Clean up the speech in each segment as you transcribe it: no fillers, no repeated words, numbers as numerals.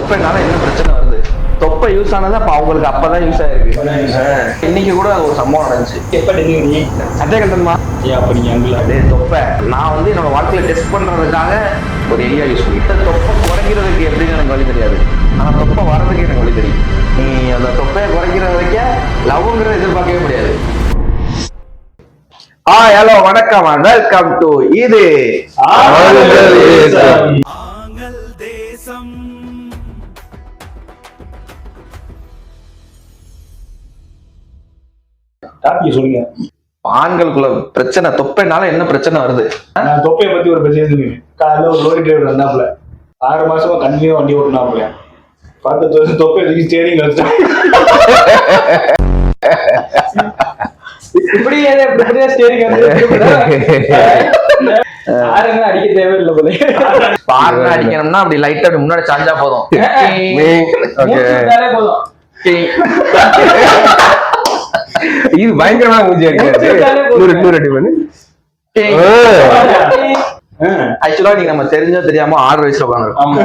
தொப்பைனால என்ன பிரச்சனை வருது? தொப்பை யூஸ் ஆனது அப்ப அவங்களுக்கு அப்பதான் யூஸ் ஆயிருக்கு. இன்னைக்கு கூட ஒரு சம்பவம் நடந்துச்சு. எப்ப டெலிவரி சட்டை கட்டணுமா? அப்ப நீங்க அங்கே தொப்பை நான் வந்து என்னோட வாழ்க்கையில டெஸ்ட் பண்றதுக்காக ஒரு ஏரியா யூஸ் பண்ணிட்டேன். தொப்பை குறைக்கிறதுக்கு எப்படின்னு எனக்கு வழி தெரியாது, ஆனா தொப்பை வர்றதுக்கு எனக்கு வழி தெரியும். நீ அந்த தொப்பையை குறைக்கிற வரைக்கும் லவ்ங்கிறத எதிர்பார்க்கவே முடியாது. ஹலோ வணக்கம், வெல்கம் டு இது தேசம். சொல்லுங்க. ஆண்களுக்குள்ள பிரச்சனை தொப்பைனால என்ன பிரச்சனை வருது? தொப்பையை பத்தி ஒரு பிரச்சனை. காலையில ஒரு லோரி டிரைவர் வந்தாப்புல 6 மாசமா கண்டினியூ வண்டி ஓட்டினாப்புல 10 வருஷம் தொப்பை தூக்கி ஸ்டேரிங் வச்சுட்டான். இப்படி அடிக்க தேவையில்லை போல. பார்ன அடிக்கணும்னா அப்படி லைட்டா முன்னாடி சாஞ்சா போதும். இது பயங்கரமா மூஞ்சியா இருக்கு. ஆக்சுவலா நீங்க நம்ம தெரிஞ்சோ தெரியாம 6 வயசுல உட்காந்துருக்கோம்.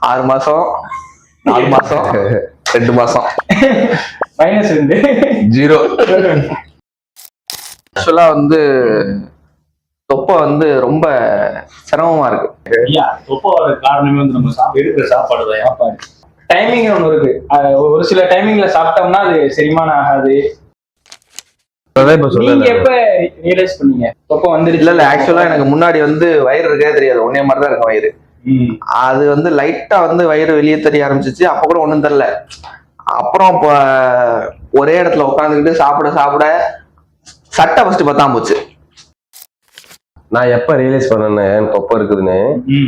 6 மாசம் 4 மாசம் 2 மாசம் -2 ஆக்சுவலா வந்து தொப்பை வந்து ரொம்ப சிரமமா இருக்கு. தொப்பை வர காரணமே வந்து நம்ம எடுக்கிற சாப்பாடு தான். டைமிங் ஒண்ணு இருக்கு. ஒரு சில டைமிங்ல சாப்பிட்டோம்னா அது செரிமானம் ஆகாது. நீங்க எப்ப ரியலைஸ் பண்ணீங்க தொப்பை வந்துருச்சு? இல்ல ஆக்சுவலா எனக்கு முன்னாடி வந்து வயிறு இருக்கே தெரியாது, ஒன்னே மாதிரிதான் இருக்கும் வயிறு. அது வந்து லைட்டா வந்து வயிறு வெளியே தெரிய ஆரம்பிச்சிச்சு. அப்ப கூட ஒண்ணும் தெரியல. அப்புறம் இப்ப ஒரே இடத்துல உட்காந்துக்கிட்டு சாப்பிட சட்டை ஃபர்ஸ்ட் பத்தாம போச்சு. நான் எப்ப ரியலைஸ் பண்ணேன் தொப்பை இருக்குதுன்னு,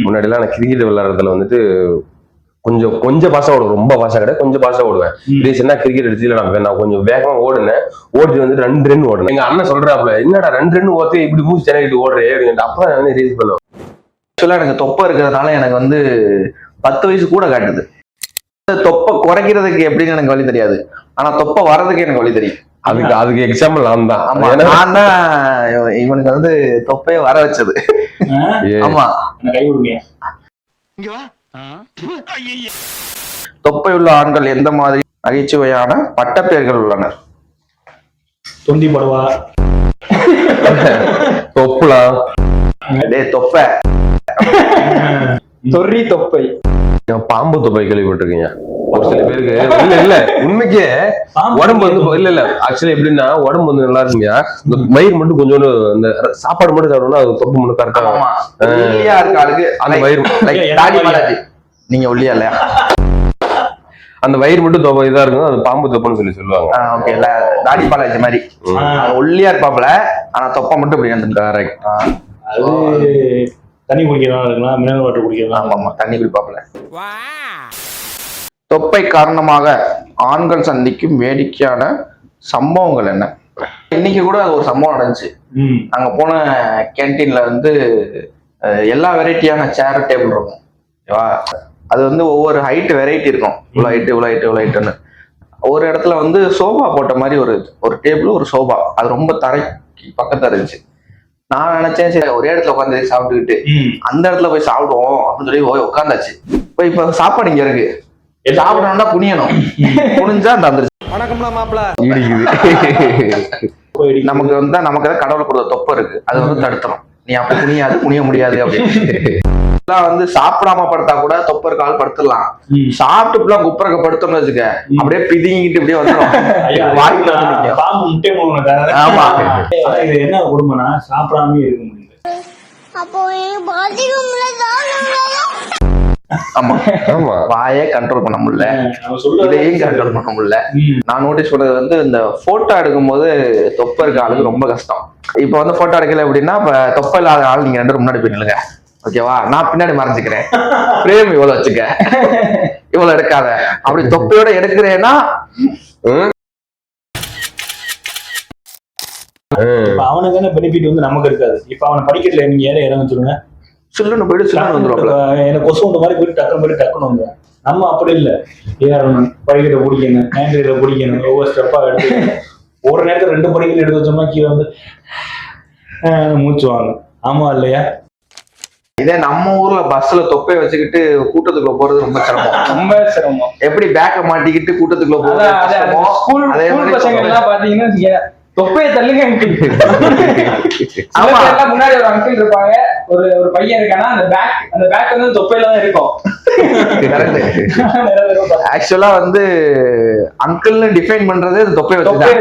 முன்னாடி எல்லாம் நான் கிரிக்கெட் விளையாடுறதுல வந்துட்டு கொஞ்சம் பாசா ஓடுவேன், ரொம்ப பாசா கிடையாது, கொஞ்சம் பாசா ஓடுவேன். ரீசெண்டா கிரிக்கெட் அடிச்சு நான் கொஞ்சம் வேகமா ஓடுனேன். ஓடிட்டு வந்து 2 ரன் ஓடுனேன். எங்க அண்ணன் சொல்றாப்ல, என்னடா 2 ரன் ஓடுறது இப்படி மூச்சு சென்னைக்கு ஓடுறே அப்படின்னு. அப்பதான் நான் ரியலைஸ் பண்ணுவேன். ஆக்சுவலா எனக்கு தொப்பை இருக்கிறதுனால எனக்கு வந்து 10 வயசு கூட காட்டுது. தொப்பை குறைக்கிறதுக்கு எப்படின்னு எனக்கு வழி தெரியாது, ஆனா தொப்பை வர்றதுக்கு எனக்கு வழி தெரியும். அதுக்கு எக்ஸாம்பிள் நான் தான். நான் தான் இவனுக்கு வந்து தொப்பையை வர வச்சது. ஆமா, கை விடுங்க. தொப்பை உள்ள ஆண்கள் எந்த மாதிரி நகைச்சுவையான பட்டப்பெயர்கள் உள்ளனர்? தொந்தி படுவா, தொப்புலா, தொப்பை, தொறி தொப்பை, பாம்பு தொப்பை கேள்விப்பட்டிருக்கீங்க. ஒரு சில பேருக்கு இல்ல உண்மைக்கே உடம்பு வந்து இல்ல ஆக்சுவலி எப்படின்னா உடம்பு வந்து நல்லா இருக்குங்க. இந்த மயிர் மட்டும் கொஞ்சோண்டு இந்த சாப்பாடு மட்டும் சாப்பிடணும்னா அது தொப்பு மட்டும் கரெக்டா இருக்க ஆளுக்கு அந்த வயிறு. நீங்க ஒல்லியா இல்லையா? அந்த வயிறு மட்டும் இதா இருக்கும், அது பாம்பு தொப்புன்னு சொல்லுவாங்க. ஓகே, தாடி பாலாஜி மாதிரி ஒல்லியா இருப்பாப்ல, ஆனா தொப்பை மட்டும் இப்படி வந்து கரெக்ட். அது தண்ணி குடிக்கலாம், மினரல் வாட்டர் குடிக்கலாம். ஆமா, தண்ணி குடிப்பாப்ல. தொப்பை காரணமாக ஆண்கள் சந்திக்கும் வேடிக்கையான சம்பவங்கள் என்ன? இன்னைக்கு கூட ஒரு சம்பவம் நடந்துச்சு. அங்க போன கேன்டீன்ல வந்து எல்லா வெரைட்டியான சேர் டேபிள் இருக்கும். ஓகேவா? அது வந்து ஒவ்வொரு ஹைட் வெரைட்டி இருக்கும். இவ்வளோ ஹைட்டுன்னு ஒரு இடத்துல வந்து சோபா போட்ட மாதிரி ஒரு டேபிள், ஒரு சோபா, அது ரொம்ப தரைக்கு பக்கத்துல இருந்துச்சு. நான் நினைச்சேன் சரி ஒரே இடத்துல உட்காந்து சாப்பிட்டுக்கிட்டு அந்த இடத்துல போய் சாப்பிடுவோம் அப்படின்னு சொல்லி போய் உட்காந்தாச்சு. இப்ப சாப்பாடு இங்க இருக்கு, சாப்பிடணும்னா குனியணும். குனிஞ்சா தந்துருச்சு. வணக்கம்ல மாப்பிள்ள. நமக்கு வந்து நமக்கு கடவுள் கொடுத்த தொப்பை இருக்கு, அது வந்து தடுத்துரும். நீ அப்ப குனிய முடியாது அப்படின்னு வந்து சாப்பிடாம படுத்தா கூட தொப்பை இருக்க ஆள் படுத்துடலாம். சாப்பிட்டு குப்பரக்க படுத்தோம்னு வச்சுக்க, அப்படியே பிதிங்கிட்டு இப்படியே வந்துடும். ஆமா, இது என்ன குடும்பம்னா சாப்பிடாம இருக்க முடியல. ஆமா, வாயே கண்ட்ரோல் பண்ண முடியல, இதையும் கண்ட்ரோல் பண்ண முடியல. நான் நோட்டீஸ் பண்ணது வந்து இந்த போட்டோ எடுக்கும் போது தொப்பை இருக்க ஆளுக்கு ரொம்ப கஷ்டம். இப்ப வந்து போட்டோ எடுக்கல அப்படின்னா இப்ப தொப்பை இல்லாத ஆள் நீங்க 2 பேரும் முன்னாடி போயிடுங்க, ஓகேவா? நான் பின்னாடி மறைஞ்சுக்கிறேன், பிரேம் இவ்வளவு வச்சுக்க, இவ்வளவு எடுக்காத. அப்படி தொப்பையோட எடுக்கிறேன்னா அவனுக்கு என்ன பெனிஃபிட் வந்து நமக்கு இருக்காது. இப்ப அவனை படிக்கல, நீங்க ஏற இறங்க சொல்லுங்க, சில்லுன்னு போயிட்டு சில்லுன்னு வந்துடும். எனக்கு கொசு வந்த மாதிரி போயிட்டு டக்குன்னு வந்து. நம்ம அப்படி இல்லை, ஏறணும், படிக்கட்டை பிடிக்கணும், ஹேண்டில பிடிக்கணும், ஒவ்வொரு ஸ்டெப்பா எடுத்து ஒரு நேரத்தில் 2 படிக்கட்டு எடுத்து வச்சோம்னா கீழே வந்து மூச்சு வாங்க. ஆமா இல்லையா? இதே நம்ம ஊர்ல பஸ்ல தொப்பையை வச்சுக்கிட்டு கூட்டத்துக்குள்ள போறது ரொம்ப சிரமம். எப்படி பேக்க மாட்டிக்கிட்டு கூட்டத்துக்குள்ள போறது அதே மாதிரி பசங்க எல்லாம் பாத்தீங்கன்னா தொப்பையை தள்ளுங்க முன்னாடி ஒரு அங்கிள் இருப்பாங்க, ஒரு பையன் இருக்கானா அந்த பேக் வந்து தொப்பையில தான் இருக்கும். ஆக்சுவலா வந்து அங்கிள்னு டிஃபைன் பண்றது தொப்பை வச்சு.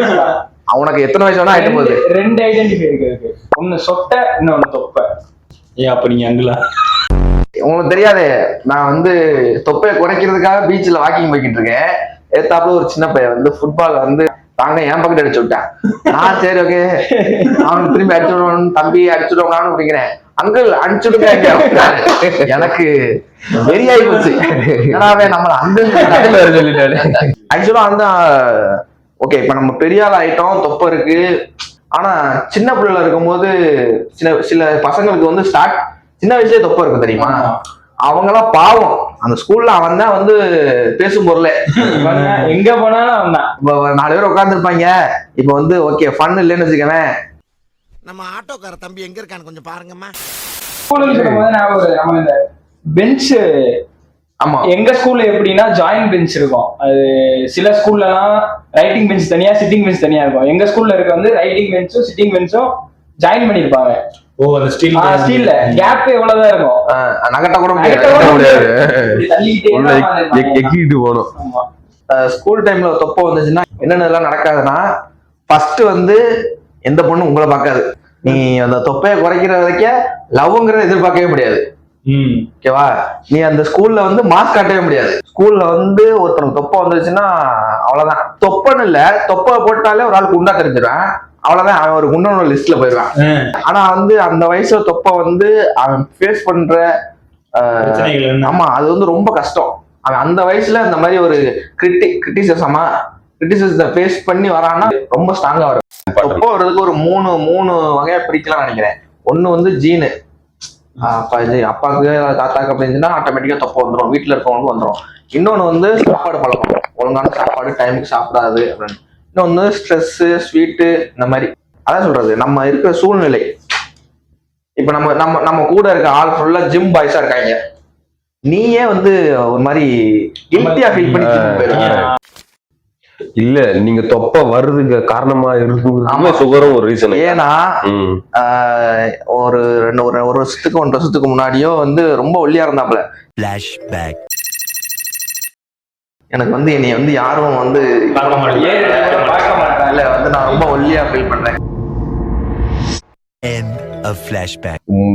அவனுக்கு எத்தனை வயசு வேணா ஆயிட்டு போகுது. 2 ஐடென்டிஃபை இருக்கு, ஒன்னு சொட்டை இன்னொன்னு தொப்பை. ஏன் அப்ப நீங்க அங்கிளா? உங்களுக்கு தெரியாது, நான் வந்து தொப்பையை குறைக்கிறதுக்காக பீச்ல வாக்கிங் போய்கிட்டு இருக்கேன். ஏத்தாப்புல ஒரு சின்ன பையன் வந்து ஃபுட்பால் வந்து தாங்க என் பக்கத்து அடிச்சு விட்டேன். நான் சரி ஓகே அவனுக்கு திரும்பி அடிச்சு விடணும், தம்பி அடிச்சு விடுவாங்கன்னு அப்படிங்கிறேன். அங்கிள் அடிச்சு விடுங்க. எனக்கு வெறியாகி போச்சு. ஏன்னாவே நம்மள அங்கிள் சொல்லிட்டாரு. ஆக்சுவலா வந்து ஓகே இப்ப நம்ம பெரிய ஆள் ஆயிட்டோம், தொப்பை இருக்கு. ஆனா சின்ன பிள்ளைல இருக்கும்போது சில பசங்களுக்கு வந்து சின்ன வயசுலயே தொப்பை இருக்கும் தெரியுமா? அவங்கெல்லாம் பாவம். அந்த ஸ்கூல்ல அவன் தான் வந்து பேசும் பொருளே. எங்க போனாலும் அவன் தான். 4 பேர் உட்காந்துருப்பாங்க. இப்ப வந்து ஓகே ஃபன் இல்லைன்னு வச்சுக்கவேன். நம்ம ஆட்டோக்கார தம்பி எங்க இருக்கான்னு கொஞ்சம் பாருங்கம்மா. ஸ்கூலுக்கு சொல்லும்போது நம்ம இந்த பெஞ்ச், ஆமா எங்க ஸ்கூல்ல எப்படின்னா ஜாயிண்ட் பெஞ்ச் இருக்கும். அது சில ஸ்கூல்லலாம் ரைட்டிங் பெஞ்ச் தனியா, சிட்டிங் பெஞ்ச் தனியா இருக்கும். எங்க ஸ்கூல்ல இருக்க வந்து ரைட்டிங் பெஞ்சும் சிட்டிங் பெஞ்சும் ஜாயின் பண்ணிருப்பாங்க. ஓ, அந்த ஸ்டீல்ல கேப் எவ்வளவுதான் இருக்கும், நகட்ட கூட முடியாது. தள்ளிக்கிட்டே போகணும். ஸ்கூல் டைம்ல தொப்பை வந்துச்சுன்னா என்னென்னலாம் நடக்காதுன்னா, ஃபர்ஸ்ட் வந்து எந்த பொண்ணு உங்களை பார்க்காது. நீ அந்த தொப்பையை குறைக்கிற வரைக்கும் லவ்ங்கிறத எதிர்பார்க்கவே முடியாது. ஓகேவா? நீ அந்த ஸ்கூல்ல வந்து மாஸ்க் காட்டவே முடியாது. ஸ்கூல்ல வந்து ஒருத்தனுக்கு தொப்பை வந்துச்சுன்னா அவ்வளவுதான். தொப்பன்னு இல்ல, தொப்பை போட்டாலே ஒரு ஆளுக்கு உண்டா தெரிஞ்சிருவேன். அவ்வளவுதான், அவன் ஒரு குண்டனோட லிஸ்ட்ல போயிடுவான். ஆனா வந்து அந்த வயசுல தொப்பை வந்து அவன் ஃபேஸ் பண்ற ஆமா அது வந்து ரொம்ப கஷ்டம். அவன் அந்த வயசுல இந்த மாதிரி ஒரு கிரிட்டிசிசத்தை ஃபேஸ் பண்ணி வரான்னா ரொம்ப ஸ்ட்ராங்கா வரும். தொப்பை வர்றதுக்கு ஒரு மூணு வகையா பிரிக்கலாம் நினைக்கிறேன். ஒண்ணு வந்து ஜீனு, அப்பாவுக்கு தாத்தாக்கு அப்படின்னா ஆட்டோமேட்டிக்கா தொப்பை வந்துடும், வீட்டுல இருக்கவங்களுக்கு வந்துடும். இன்னொன்னு வந்து சாப்பாடு பழக்கம், ஒழுங்கான சாப்பாடு டைமுக்கு சாப்பிடாது அப்படின்னு. இன்னொன்னு ஸ்ட்ரெஸ், ஸ்வீட்டு, இந்த மாதிரி. அதான் சொல்றது, நம்ம இருக்கிற சூழ்நிலை. இப்ப நம்ம கூட இருக்க ஆள் ஃபுல்லா ஜிம் பாய்ஸா இருக்காங்க. நீயே வந்து ஒரு மாதிரி கில்ட்டியா ஃபீல் பண்ணி போயிருக்கீங்க. இல்ல, நீங்க தொப்பை வர்றதுக்கு காரணமா இருக்கு சுகரும் ஒரு ரீசன். ஏன்னா ஒரு 1 வருஷத்துக்கு 1.5 வருஷத்துக்கு முன்னாடியோ வந்து ரொம்ப ஒல்லியா இருந்தாப்ல. எனக்கு வந்து என்னைய வந்து யாரும் வந்து இல்ல வந்து நான் ரொம்ப ஒல்லியா ஃபீல் பண்றேன்.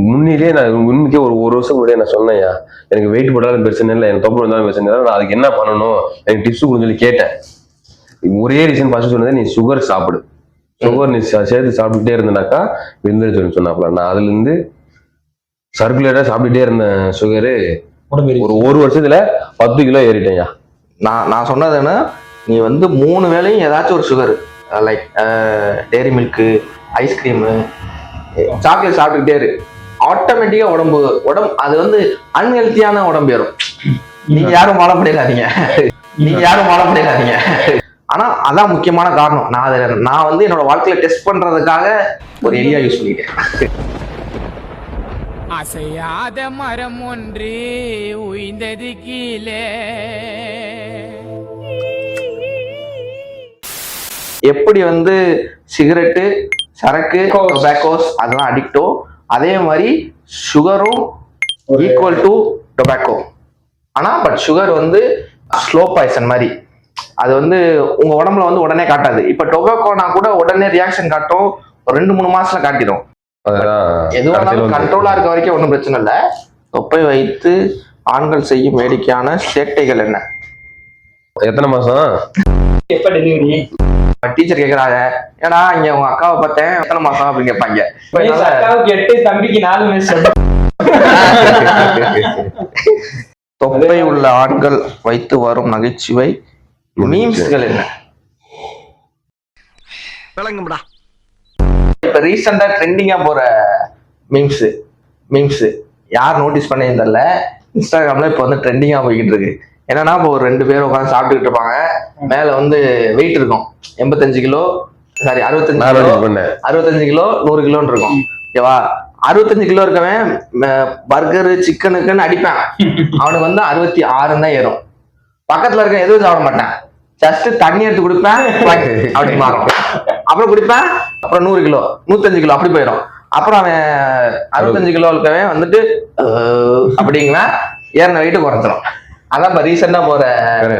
முன்னிலேயே நான் உண்மைக்கே ஒரு வருஷம் முன்னாடியே நான் சொன்னேன், எனக்கு வெயிட் போட்டாலும் பிரச்சனை இல்லை, எனக்கு தொப்பை வந்தாலும் பிரச்சனை இல்லை, நான் அதுக்கு என்ன பண்ணணும் எனக்கு டிப்ஸ் கொடுன்னு சொல்லி கேட்டேன். ஒரே ரீசன் ஃபர்ஸ்ட் சொன்னது, நீ சுகர் சாப்பிடு, சுகர் நீ சேர்த்து சாப்பிட்டுட்டே இருந்தனாக்கா விழுந்துருச்சுன்னு சொன்னாப்ல. நான் அதுல இருந்து சர்க்குலேட்டா சாப்பிட்டுட்டே இருந்தேன். சுகரு ஒரு வருஷத்துல 10 கிலோ ஏறிட்டேன்யா. நான் சொன்னதுன்னா, நீ வந்து 3 வேளையும் ஏதாச்சும் ஒரு சுகர், லைக் டேரி மில்க்கு, ஐஸ்கிரீமு, சாக்லேட் சாப்பிட்டுக்கிட்டே இரு. ஆட்டோமேட்டிக்கா உடம்பு அது வந்து அன்ஹெல்த்தியான உடம்பு ஏறும். நீங்க யாரும் மாலை பண்ணிடாதீங்க. ஆனா அதான் முக்கியமான காரணம். நான் வந்து என்னோட வாழ்க்கையில டெஸ்ட் பண்றதுக்காக ஒரு எலியா யூஸ் பண்ணிட்டேன். அசையாத மரம் ஒன்று உய்ந்தது கீழே. எப்படி வந்து சிகரெட்டு, சரக்கு, டொபாக்கோஸ் அதெல்லாம் அடிக்டோ, அதே மாதிரி சுகரும் ஈக்குவல் டு டொபாக்கோ. ஆனா பட் சுகர் வந்து ஸ்லோ பாய்சன் மாதிரி. அது வந்து உங்க உடம்புல வந்து உடனே காட்டாது. இப்ப டொபாக்கோனா கூட உடனே ரியாக்ஷன் காட்டும், ஒரு 2-3 மாசத்துல காட்டிடும். எதுவானாலும் கண்ட்ரோலா இருக்க வரைக்கும் ஒன்றும் பிரச்சனை இல்லை. தொப்பை வைத்து ஆண்கள் செய்யும் வேடிக்கையான சேட்டைகள் என்ன? எத்தனை மாசம்? எப்ப டெலிவரி? டீச்சர் கேக்குறாங்க, ஏன்னா இங்க உங்க அக்காவை பார்த்தேன் எத்தனை மாசம் அப்படின்னு கேட்பாங்க. 8, தம்பிக்கு 4 மாசம். தொப்பை உள்ள ஆண்கள் வைத்து வரும் நகைச்சுவை மீம்ஸ்கள் என்ன? விளங்கும்டா. இப்ப ரீசெண்டா ட்ரெண்டிங்கா போற மீம்ஸ் யார் நோட்டீஸ் பண்ணேன்னு தெரியல, இன்ஸ்டாகிராம்ல இப்ப வந்து ட்ரெண்டிங்கா போய்கிட்டு இருக்கு. என்னன்னா இப்போ ஒரு 2 பேர் உட்காந்து சாப்பிட்டுக்கிட்டு இருப்பாங்க. மேல வந்து வெயிட் இருக்கும், 85 கிலோ, சாரி 65 கிலோ, 100 கிலோன்னு இருக்கும். ஓகேவா? 65 கிலோ இருக்கவன் பர்கரு சிக்கனுக்குன்னு அடிப்பான், அவனுக்கு வந்து 66 தான் ஏறும். பக்கத்துல இருக்க எதுவும் சாப்பிட மாட்டான், ஜஸ்ட் தண்ணி எடுத்து குடிப்பேன் அப்படி மாறும். அப்புறம் குடிப்பேன், அப்புறம் 100 கிலோ 105 கிலோ அப்படி போயிடும். அப்புறம் அவன் 65 கிலோ இருக்கவன் வந்துட்டு அப்படிங்குவேன், ஏறின வெயிட்டு குறைச்சிடும். அதான் இப்ப ரீசெண்டா போற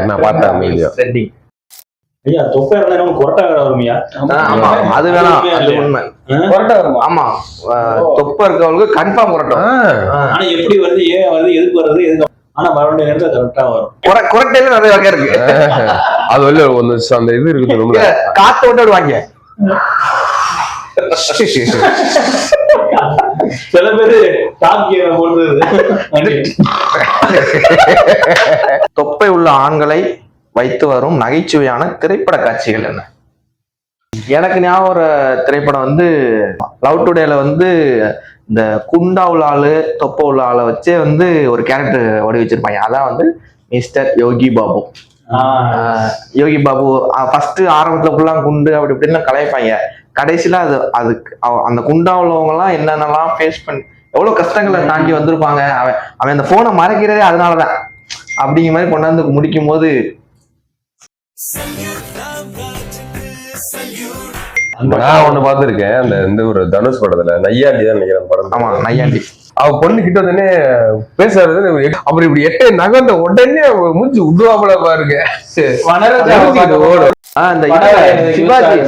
நான் பார்த்தேன் ட்ரெண்டிங். ஐயா தொப்பை இருந்தா நம்ம கொரட்டா வருமையா? ஆமா அது வேணாம், அது உண்மை. கொரட்டை வருமா? ஆமா தொப்பை இருக்கவங்களுக்கு கன்ஃபார்ம் குறட்டும். ஆனா எப்படி வருது, ஏன் வருது, எதுக்கு வருது, எதுக்கு? ஆனா வர வேண்டிய நேரத்துல கரெக்டா வரும். குறட்டையில நிறைய வகை இருக்கு. அது வந்து அந்த இது இருக்குது ரொம்ப காத்து விட்டு வாங்க. சில பேரு தாக்கிய போடுறது. தொப்பை உள்ள ஆண்களை வைத்து வரும் நகைச்சுவையான திரைப்பட காட்சிகள் என்ன? எனக்கு ஞாபகம் ஒரு திரைப்படம் வந்து லவ் டுடேல வந்து இந்த குண்டா உள்ள ஆளு தொப்பை உள்ள ஆளை வச்சே வந்து ஒரு கேரக்டர் வடிவச்சிருப்பாங்க. அதான் வந்து மிஸ்டர் யோகி பாபு. யோகி பாபு ஃபர்ஸ்ட் ஆரம்பத்துல ஃபுல்லா குண்டு அப்படி இப்படின்னு கலாய்ப்பாங்க. கடைசியில அதுக்கு அந்த குண்டா உள்ளவங்க எல்லாம் என்னென்னலாம் ஃபேஸ் பண்ணி எவ்வளவு கஷ்டங்களை தாண்டி வந்திருப்பாங்க. அவன் அந்த போனை மறைக்கிறதே அதனாலதான் அப்படிங்கிற மாதிரி கொண்டாந்து முடிக்கும் போது நான் ஒண்ணு பாத்துருக்கேன். அந்த இந்த ஒரு தனுஷ் படத்துல நையாண்டி தான் நினைக்கிறேன் படம். ஆமா நையாண்டி. அவ பொண்ணு கிட்ட உடனே பேசுறது, அப்புறம் இப்படி எட்ட நகர்ந்த உடனே மூஞ்சி உடுவாப்புல பாருங்க. அந்த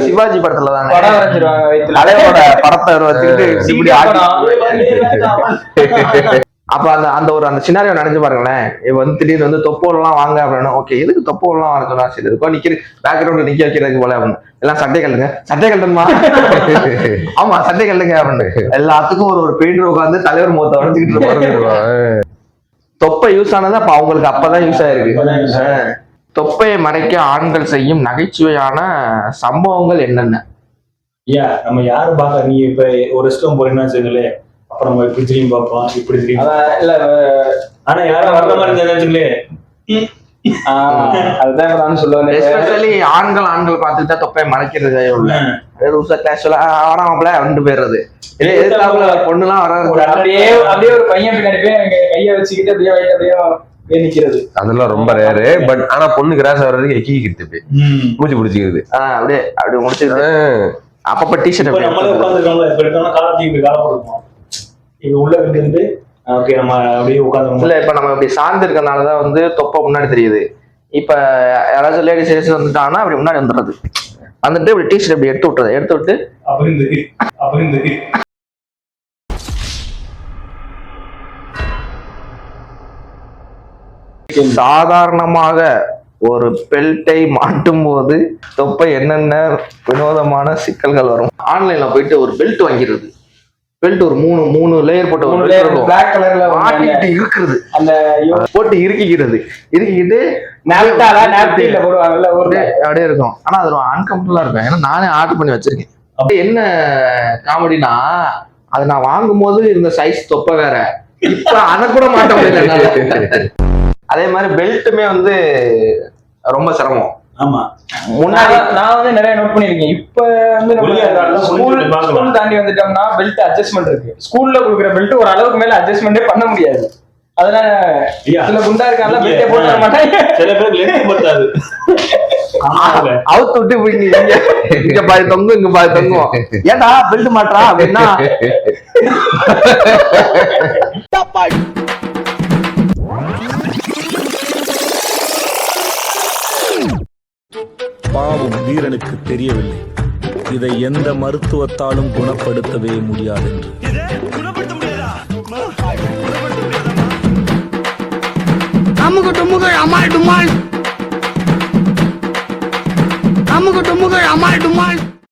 சிவாஜி படத்துல தான் படம் வரைஞ்சிருவாங்க வயித்துல. தலையோட படத்தை வச்சுக்கிட்டு இப்படி அப்ப அந்த ஒரு அந்த சினாரியோ நினைச்சு பாருங்களேன். இப்ப வந்து திடீர்னு வந்து தொப்போலாம் வாங்க அப்படின்னா, ஓகே எதுக்கு தொப்போலாம் வர சொன்னா, சரி இதுக்கோ நிக்கிற பேக்ரவுண்ட்ல நிக்க வைக்கிறதுக்கு போல அப்படின்னு எல்லாம் சட்டை கட்டுமா ஆமா சட்டை கட்டுங்க அப்படின்னு எல்லாத்துக்கும் ஒரு பெயிண்டர் உட்காந்து தலைவர் முகத்தை உடஞ்சுக்கிட்டு இருப்பாரு. தொப்பை யூஸ் ஆனது அப்ப அவங்களுக்கு அப்பதான் யூஸ் ஆயிருக்கு. தொப்பையை மறைக்க ஆண்கள் செய்யும் நகைச்சுவையான சம்பவங்கள் என்னென்ன? நம்ம யாரும் பார்க்க, நீ இப்ப ஒரு ரெஸ்டாரண்ட் போறீங்கன்னா வச்சுங்களே, அப்புறம் நம்ம இப்படி திரும்பி பார்ப்போம், இப்படி திரும்பி இல்ல. ஆனா யாரும் வர்ற மாதிரி இருந்தாச்சுங்களே, அதுதான் நான் சொல்லுவேன். எஸ்பெஷலி ஆண்கள் பார்த்துட்டு தொப்பையை மறைக்கிறது ரெண்டு பேர்றது பொண்ணுலாம் அப்படியே ஒரு பையன் பின்னாடி போய் கையை வச்சுக்கிட்டு அப்படியே அப்படியே நிக்கிறது, அதெல்லாம் ரொம்ப ரேரு. பட் ஆனா பொண்ணு கிராஸ் வர்றதுக்கு எக்கிக்கிட்டு போய் மூச்சு பிடிச்சிக்கிறது, அப்படியே அப்படி முடிச்சுக்கிட்டு அப்பப்ப டிஷர்ட் நம்மளே உட்காந்துருக்கோம்ல, இப்ப எடுத்தோம்னா காலத்துக்கு கால போடுவோம், இப்ப உள்ள இருந்து ஓகே நம்ம அப்படியே உட்காந்து இல்ல. இப்ப நம்ம இப்படி சார்ந்து இருக்கறனாலதான் வந்து தொப்பை முன்னாடி தெரியுது. இப்ப யாராச்சும் லேடிஸ் வந்துட்டாங்கன்னா அப்படி முன்னாடி வந்துடுறது, வந்துட்டு இப்படி டிஷர்ட் அப்படி எடுத்து விட்டு அப்படி சாதாரணமாக ஒரு பெல்ட்டை மாட்டும் போது தொப்பை என்னென்ன வினோதமான சிக்கல்கள் வரும்? ஆன்லைன்ல போயிட்டு ஒரு பெல்ட் வாங்கிறது, பெல்ட் ஒரு மூணு லேயர் போட்ட ஒரு பிளாக் கலர்ல மாட்டிட்டு இருக்குது, அந்த போட்டு இருக்கிக்கிட்டு நாப்கின்ல போடுவாங்கல்ல அப்படியே இருக்கும். ஆனா அது அன்கம்ஃபர்டபுளா இருக்கும். ஏன்னா நானே ஆர்டர் பண்ணி வச்சிருக்கேன். அப்படி என்ன காமெடினா, அது நான் வாங்கும் போது இந்த சைஸ் தொப்பை வேற, இப்ப அதை கூட மாட்ட முடியல. அதே மாதிரி பெல்ட்டுமே வந்து ரொம்ப சிரமம். ஆமா, முன்னாடி நான் வந்து நிறைய நோட் பண்ணிருக்கேன். இப்ப வந்து நம்ம ஸ்கூல் தாண்டி வந்துட்டோம்னா பெல்ட் அட்ஜஸ்ட்மெண்ட் இருக்கு. ஸ்கூல்ல கொடுக்குற பெல்ட் ஒரு அளவுக்கு மேல அட்ஜஸ்ட்மெண்டே பண்ண முடியாது. அதனால சில குண்டா இருக்காங்க பெல்ட்டே போட்டு வர மாட்டாங்க. சில பேருக்கு லென்த் பத்தாது, அவுத்து விட்டு இங்க பாதி தொங்கும் இங்க பாதி தொங்கும், ஏன்டா பெல்ட் மாட்டா அப்படின்னா பாவம் வீரனுக்கு தெரியவில்லை, இதை எந்த மருத்துவத்தாலும் குணப்படுத்தவே முடியாது என்று. அமுக டுமுகள் அமால் டுமால், அமுக டுமுகள் அமால் டுமால்.